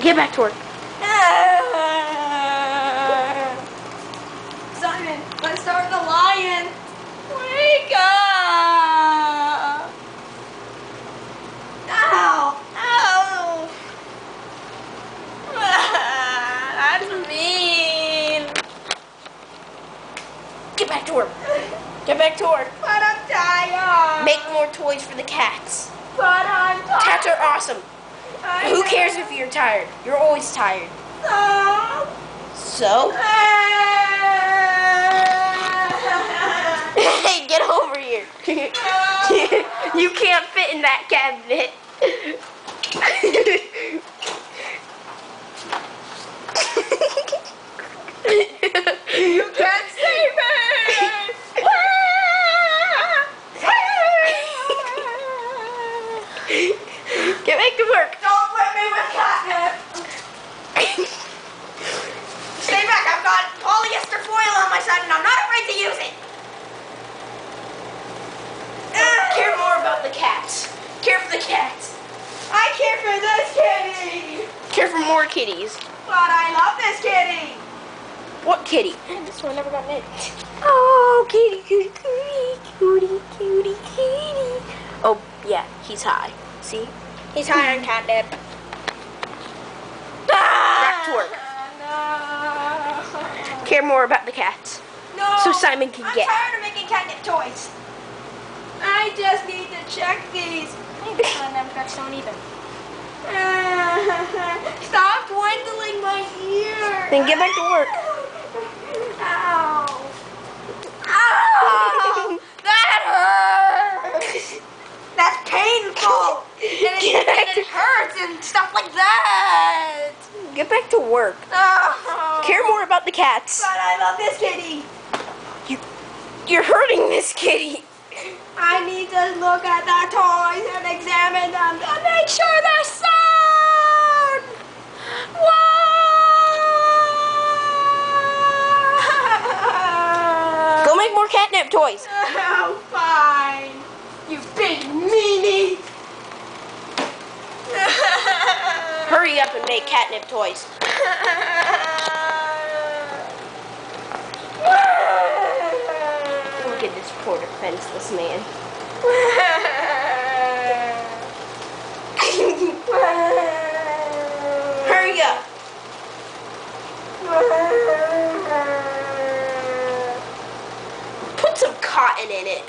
Get back to work. Simon, let's start the lion. Wake up! Ow! Ow! That's mean. Get back to work. Get back to work. But I'm tired. Make more toys for the cats. But I'm tired. Cats are awesome. Who cares if you're tired? You're always tired. So? Hey, get over here. You can't fit in that cabinet. You can't save me! Get back to work. Don't put me with catnip! Stay back, I've got polyester foil on my side and I'm not afraid to use it! Care more about the cats. Care for the cats. I care for this kitty! Care for more kitties. But I love this kitty! What kitty? This one never got named. Oh, kitty, kitty, kitty, kitty, kitty. Oh, yeah, he's high. See? He's high on catnip. Back to work. No. Care more about the cats. No. So Simon can get. I'm tired of making catnip toys. I just need to check these. Maybe some of them cuts don't even. Stop dwindling my ear. Then get back to work. Ow. Ow. That hurts. That's painful. And it hurts and stuff like that. Get back to work. Oh. Care more about the cats. But I love this kitty. You're hurting this kitty. I need to look at the toys and examine them to make sure they're sound. Whoa. Go make more catnip toys. Oh, fine. You big meanie. Hurry up and make catnip toys. Look at this poor defenseless man. Hurry up. Put some cotton in it.